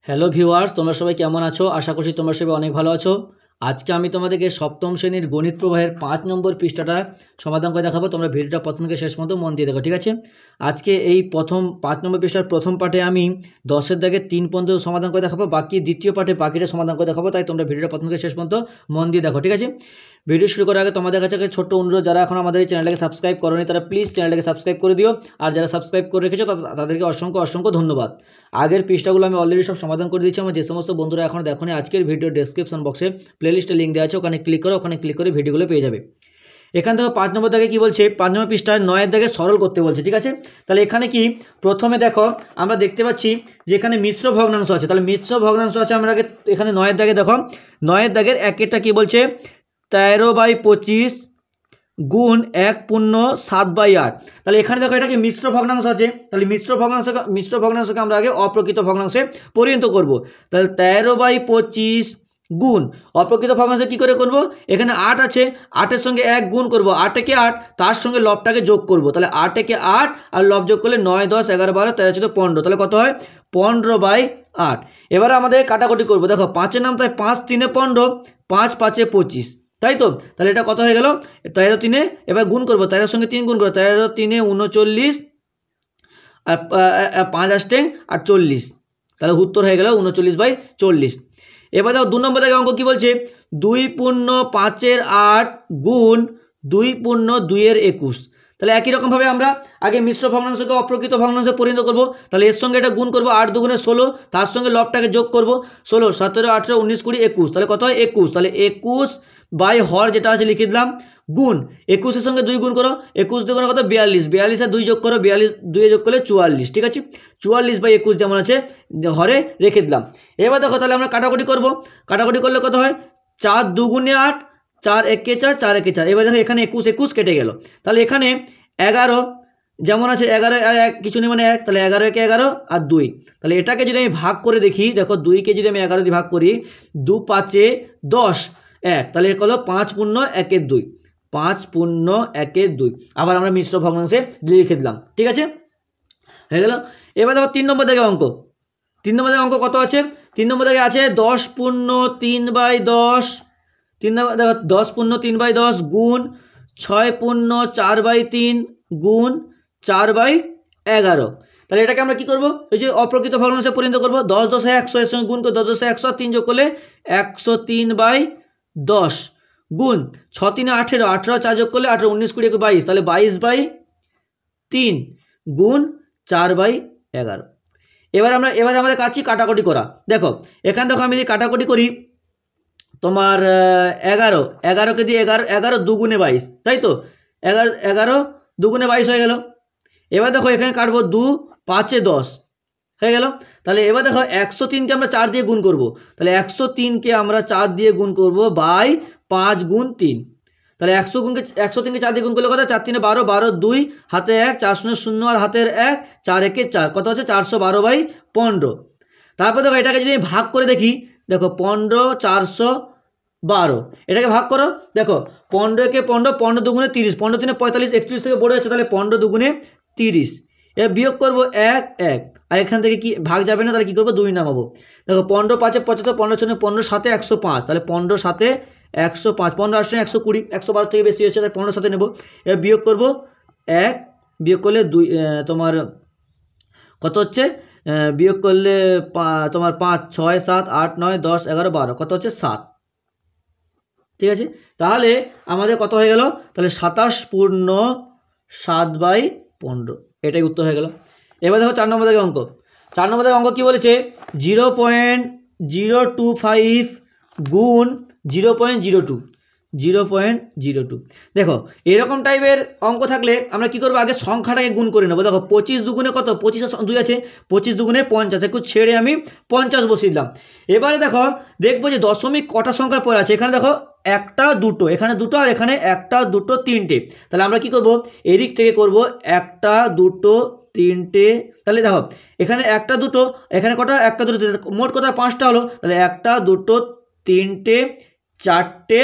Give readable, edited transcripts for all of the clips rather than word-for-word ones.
Hello viewers, তোমরা সবাই কেমন আছো? আশা করছি তোমরা সবাই অনেক ভালো আছো। আজকে আমি তোমাদেরকে সপ্তম শ্রেণীর গণিত প্রবাহের 5 নম্বর পৃষ্ঠাটা সমাধান করে দেখাবো। তোমরা ভিডিওটা প্রথম থেকে শেষ পর্যন্ত মন দিয়ে দেখো, ঠিক আছে? আজকে এই প্রথম 5 নম্বর পৃষ্ঠার প্রথম পার্টে আমি 10-এর দাগে 3 পর্যন্ত সমাধান করে দেখাবো, বাকি দ্বিতীয় পার্টে বাকিটা সমাধান করে দেখাবো। তাই তোমরা ভিডিওটা প্রথম থেকে শেষ পর্যন্ত মন দিয়ে দেখো, ঠিক আছে? ভিডিও শুরু করার আগে তোমাদের কাছে ছোট্ট অনুরোধ, যারা এখন আমাদের এই চ্যানেলটাকে সাবস্ক্রাইব করোনি তারা প্লিজ চ্যানেলটাকে সাবস্ক্রাইব করে দিও, আর যারা সাবস্ক্রাইব করে রেখেছো তাদেরকে অসংখ্য অসংখ্য ধন্যবাদ। আগের পৃষ্ঠাগুলো আমি অলরেডি সব সমাধান করে দিচ্ছি। আমার যে সমস্ত বন্ধুরা এখন দেখোনি, আজকের ভিডিও ডেসক্রিপশন বক্সে প্লেলিস্টের লিঙ্ক দেওয়া আছে, ওখানে ক্লিক করো, ওখানে ক্লিক করে ভিডিওগুলো পেয়ে যাবে। এখান থেকে 5 নম্বর দাগে কী বলছে, 5 নম্বর পৃষ্ঠায় 9-এর দাগে সরল করতে বলছে, ঠিক আছে? তাহলে এখানে কি প্রথমে দেখো আমরা দেখতে পাচ্ছি যে এখানে মিশ্র ভগ্নাংশ আছে। তাহলে মিশ্র ভগ্নাংশ আছে, আমরা আগে এখানে 9-এর দাগে দেখো, 9-এর দাগের একেরটা কী বলছে, 13/25 গুণ 1/7/8। তাহলে এখানে দেখো এটা কি মিশ্র ভগ্নাংশ আছে। তাহলে মিশ্র ভগ্নাংশকে আমরা আগে অপ্রকৃত ভগ্নাংশে পরিণত করব। তাহলে 13/25 গুণ অপ্রকৃত ভগ্নাংশে কী করে করব, এখানে 8 আছে, 8-এর সঙ্গে 1 গুণ করব, 8 একে 8, তার সঙ্গে লবটাকে যোগ করব। তাহলে 8 একে 8 আর লব যোগ করলে 9, 10, 11, 12, 13, 14, 15। তাহলে কত হয়, 15/8। এবারে আমাদের কাটাকুটি করব। দেখো 5-এর নাম, তাই 5 3 15, 5 5 25, তাই তো? তাহলে এটা কত হয়ে গেল, 13 3, এবার গুণ করবো, 13-এর সঙ্গে 3 গুণ করবো, 13 3 39 আর 5 8 আর 40। তাহলে উত্তর হয়ে গেল 39/40। এবার দেখো 2 নম্বর থেকে অঙ্ক কী বলছে, 2/5 গুণ 2/2 তাহলে একই রকমভাবে আমরা আগে মিশ্র ভগ্নাংশকে অপ্রকৃত ভগ্নাংশে পরিণত করব। তাহলে এর সঙ্গে এটা গুণ করবো, 8 2 16, তার সঙ্গে লবটাকে যোগ করব, 16 17 18 19 20 21। তাহলে কত হয়, 21। তাহলে 21 বাই হর যেটা আছে লিখে দিলাম, গুণ 21-এর সঙ্গে 2 গুণ করো, 21 2 কত, 42, 42 আর 2 যোগ করো, 42 2 যোগ করলে 44, ঠিক আছে? 44/21 যেমন আছে হরে রেখে দিলাম। এবার দেখো তাহলে আমরা কাটাকুটি করব। কাটাকুটি করলে কত হয়, 4 2 8, 4 1 4, 4 1 4। এবার দেখো এখানে 21 21 কেটে গেল। তাহলে এখানে 11 যেমন আছে, 11 1 কিছু নেই মানে 1, তাহলে 11 1 11 আর 2। তাহলে এটাকে যদি আমি ভাগ করে দেখি, দেখো 2কে যদি আমি 11 দিয়ে ভাগ করি, 2 5 10 1, তাহলে এর হলো 5 × 1 2, 5 × 1 2। আবার আমরা মিশ্র ভগ্নাংশে লিখে দিলাম, ঠিক আছে? হয়ে গেল। এবার দেখো 3 নম্বর থেকে অঙ্ক, 3 নম্বর থেকে অঙ্ক কত আছে, 3 নম্বর থেকে আছে 10 × 3/10, 3 নম্বর দেখো 10 × 3/10 গুণ 6 × 4/3 গুণ 4/11। তাহলে এটাকে আমরা কি করব, ওই যে অপ্রকৃত ভগ্নাংশে পরিণত করব। 10 10 100, এর সঙ্গে গুণ করে 10 10 100, 3 যোগ করলে 103/10 গুণ 6 3 18, 18 4 যোগ করলে 18 19 20 22, তাহলে 22/3 গুণ 4/11। এবার আমাদের কাছে কাটাকুটি করা। দেখো এখানে দেখো আমি যদি কাটাকুটি করি, তোমার 11কে দিয়ে 11 2 × 22, তাই তো? 11 2 × 22 হয়ে গেল। এবার দেখো এখানে কাটবো, 2 5 10 হয়ে গেল। তাহলে এবার দেখো 103কে আমরা 4 দিয়ে গুণ করব। তাহলে 103কে আমরা 4 দিয়ে গুণ করব বাই 5 × 3। তাহলে 103কে 4 দিয়ে গুণ করলে কত, 4 3 12, 12 2 হাতে 1, 4 0 0 আর হাতের 1, 4 1 4, কত হচ্ছে 412/15। তারপর দেখো এটাকে যদি ভাগ করে দেখি, দেখো 15 412, এটাকে ভাগ করো। দেখো 15কে 15, 15 2 × 30, 15 3 45, 31 থেকে বড় হচ্ছে, তাহলে 15 2 × 30। এবার বিয়োগ করবো 1 1, আর এখান থেকে কি ভাগ যাবে না, তাহলে কী করবো, 2 নামাবো। দেখো 15 5 75, 15 6 15 7 105, তাহলে 15 7 105, 15 8 120, 112 থেকে বেশি হচ্ছে, তাহলে 15 7 নেবো। এবার বিয়োগ করবো 1, বিয়োগ করলে 2, তোমার কত হচ্ছে, বিয়োগ করলে তোমার 5 6 7 8 9 10 11 12, কত হচ্ছে 7, ঠিক আছে? তাহলে আমাদের কত হয়ে গেল, তাহলে 27/7/15, এটাই উত্তর হয়ে গেল। এবার দেখো 4 নম্বর থেকে অঙ্ক, 4 নম্বর থেকে অঙ্ক কী বলেছে, 0.025 গুণ 0.02, 0.02। দেখো এরকম টাইপের অঙ্ক থাকলে আমরা কী করবো, আগে সংখ্যাটাকে গুণ করে নেবো। দেখো 25 2 × কত, 25 2 আছে, 25 2 × 50, একটু ছেড়ে আমি 50 বসিয়ে দিলাম। এবারে দেখো দেখবো যে দশমিক কটা সংখ্যার পরে আছে, এখানে দেখো 1টা 2টো, এখানে 2টো, আর এখানে 1টা 2টো 3টে। তাহলে আমরা কি করব, এদিক থেকে করব 1টা 2টো 3টে। তাহলে দেখো এখানে 1টা 2টো, এখানে কটা, 1টা 2টো, মোট কত 5টা হলো। তাহলে 1টা 2টো 3টে 4টে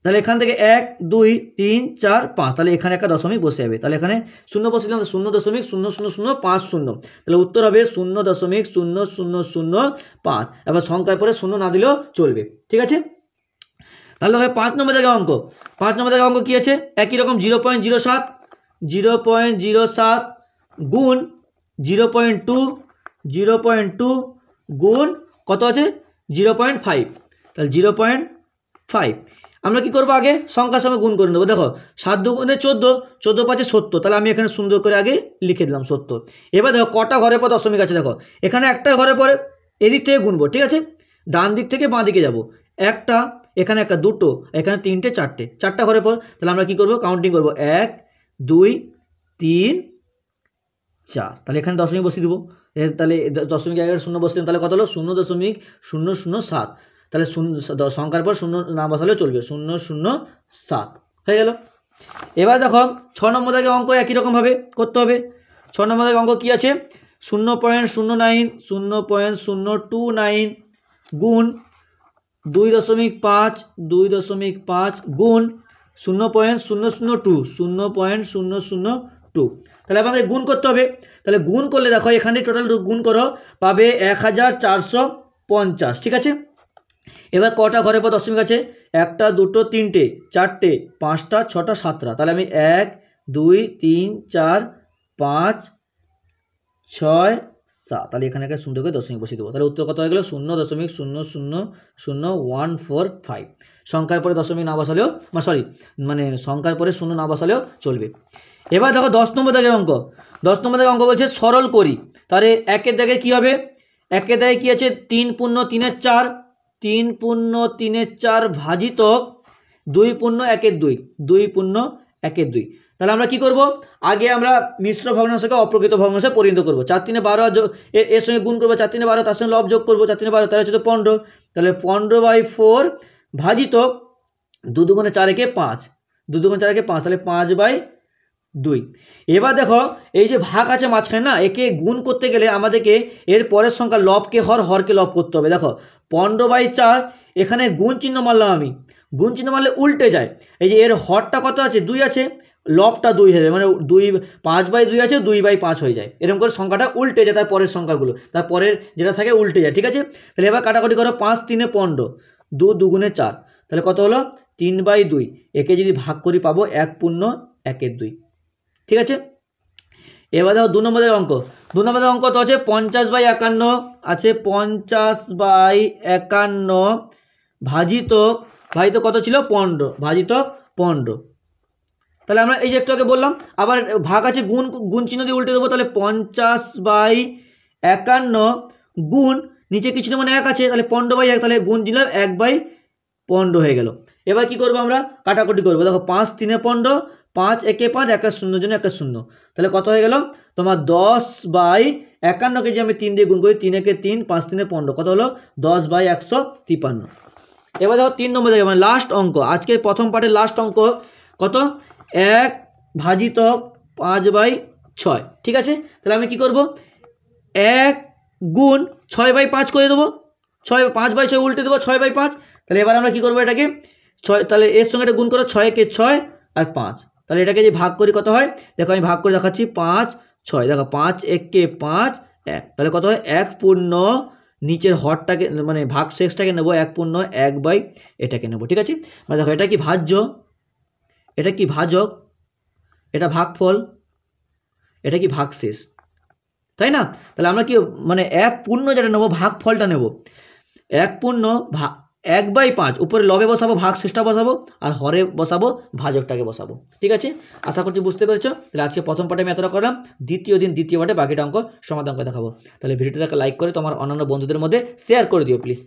তাহলে এখান থেকে 1 2 3 4 5, তাহলে এখানে একটা দশমিক বসে যাবে। তাহলে এখানে শূন্য বসে দিলাম, 0.000050, তাহলে উত্তর হবে 0.0005। এবার সংখ্যার পরে শূন্য না দিলেও চলবে, ঠিক আছে। তাহলে হবে 5 নম্বর জায়গায় অঙ্ক। 5 নম্বর জায়গায় অঙ্ক কী আছে? একই রকম 0.07 গুণ 0.2 গুণ কত আছে 0.5, তাহলে 0.5। আমরা কি করবো, আগে সংখ্যার সঙ্গে গুণ করে নেবো। দেখো 7 দুগুণে 14, 14 পাঁচে 70, তাহলে আমি এখানে সুন্দর করে আগে লিখে দিলাম 70। এবার দেখো কটা ঘরের পর দশমিক আছে, দেখো এখানে একটা ঘরে পরে এদিক থেকে গুনবো, ঠিক আছে, ডান দিক থেকে বাঁ দিকে যাবো। একটা, এখানে একটা, দুটো, এখানে তিনটে, চারটে, চারটা ঘরে পর। তাহলে আমরা কি করবো, কাউন্টিং করবো 1 2 3 4, তাহলে এখানে দশমিক বসিয়ে দেবো। তাহলে দশমিক জায়গায় শূন্য বসিয়ে, তাহলে কত হলো 0.007, তাহলে সংখ্যার পর শূন্য না বসালেও চলবে, 007 হয়ে গেল। এবার দেখো 6 নম্বর থেকে অঙ্ক একই রকমভাবে করতে হবে। 6 নম্বর থেকে অঙ্ক কী আছে, 0.029 গুণ 2.5 গুণ 0.002। তাহলে আমাদের গুণ করতে হবে। তাহলে গুণ করলে দেখো এখানে টোটাল গুণ করো, পাবে 1450, ঠিক আছে। এবার কটা ঘরের পর দশমিক আছে, একটা, দুটো, তিনটে, চারটে, পাঁচটা, ছটা, সাতটা। তাহলে আমি 1 2 3 4 5 6 7, তাহলে এখানে একটা সুন্দর করে দশমিক বসিয়ে দেবো। তাহলে উত্তর কত হয়ে গেল 0.0000145। সংখ্যার পরে দশমিক না বসালেও, মানে সংখ্যার পরে শূন্য না বসালেও চলবে। এবার দেখো 10 নম্বর দাগের অঙ্ক। 10 নম্বর দাগের অঙ্ক বলছে সরল করি। তাহলে একের দাগে কী হবে, একের দাগে কী আছে, 3 × 3 = 4, 3 × 3 = 4 ভাজিত 2 × 1 = 2, 2 × 1 = 2। তাহলে আমরা কি করব, আগে আমরা মিশ্র ভগ্নাংশকে অপ্রকৃত ভগ্নাংশে পরিণত করব। 4 × 3 = 12, এর সঙ্গে গুণ করবো, 4 × 3 = 12, তার সঙ্গে লব যোগ করবো, 4 × 3 = 12, তাহলে হচ্ছে 15। তাহলে 15/4 ভাজিত 2 × 4 = 5, 2 × 4 = 5, তাহলে 5/2। এবার দেখো এই যে ভাগ আছে মাঝখানে না, একে গুণ করতে গেলে আমাদেরকে এর পরের সংখ্যা লবকে হরকে লব করতে হবে। দেখো 15/4, এখানে গুণ চিহ্ন মারলাম আমি, গুণ চিহ্ন মারলে উল্টে যায়। এই যে এর হরটা কত আছে, 2 আছে, লবটা 2 হয়ে যাবে, মানে 5/2 আছে, 2/5 হয়ে যায়। এরকম করে সংখ্যাটা উল্টে যায়, তার পরের সংখ্যাগুলো, তার পরের যেটা থাকে উল্টে যায়, ঠিক আছে। তাহলে এবার কাটাকাটি করো, 5 × 3 = 15, 2 × 2 = 4, তাহলে কত হলো 3/2। একে যদি ভাগ করি পাবো 1 × 1 = 2, ঠিক আছে। এবার দেখো 2 নম্বরের অঙ্ক। 2 নম্বরের অঙ্ক তো আছে 50/51 আছে, 50/51 ভাজিত কত ছিল 15, ভাজিত 15। তাহলে আমরা এই যে একটু আগে বললাম, আবার ভাগ আছে, গুণ চিহ্ন দিয়ে উল্টে দেবো। তাহলে 50/51 গুণ নিচে কিছু মানে 1 আছে, তাহলে 15/1, তাহলে গুণ চিহ্ন 1/15 হয়ে গেল। এবার কি করবো, আমরা কাটাকুটি করবো। দেখো 5 × 3 = 15, 5 × 1 = 5, একটা শূন্যর জন্য একটা শূন্য, তাহলে কত হয়ে গেল তোমার 10/51 যে আমি 3 দিয়ে গুণ করি, 3 × 1 = 3, 5 × 3 = 15, কত হলো 10/153। এবার দেখো 3 নম্বর জায়গায় মানে লাস্ট অঙ্ক, আজকে প্রথম পার্টের লাস্ট অঙ্ক কত, 1 ভাজিত 5/6, ঠিক আছে। তাহলে আমি কি করব, 1 গুণ 6/5 করে দেবো, 5/6 উল্টে দেবো, 6/5। তাহলে এবার আমরা কি করবো, এটাকে 6, তাহলে এর সঙ্গে এটা গুণ করো, 6 × 1 = 6 আর 5, তাহলে এটাকে যে ভাগ করি কত হয়, দেখো আমি ভাগ করে দেখাচ্ছি, 5 6, দেখো 5 × 1 = 5 1, তাহলে কত হয় 1 পূর্ণ নিচের হরটাকে মানে ভাগ শেষটাকে নেবো, 1 পূর্ণ 1/ এটাকে নেবো, ঠিক আছে। মানে দেখো এটা কি ভাজ্য, এটা কি ভাজক, এটা ভাগফল, এটা কি ভাগশেষ, তাই না। তাহলে আমরা কি মানে 1 পূর্ণ যেটা নেবো, ভাগফলটা নেব, 1 পূর্ণ 1/5, উপরে লবে বসাবো, ভাগশেষটা বসাবো, আর হরে বসাবো, ভাজকটাকে বসাবো, ঠিক আছে। আশা করছি বুঝতে পেরেছো। তাহলে আজকে প্রথম পার্টে আমি এতটা করলাম, দ্বিতীয় পার্টে বাকিটা অঙ্ক সমাধান করে দেখাবো। তাহলে ভিডিওটাকে লাইক করে তোমার অন্যান্য বন্ধুদের মধ্যে শেয়ার করে দিও প্লিজ।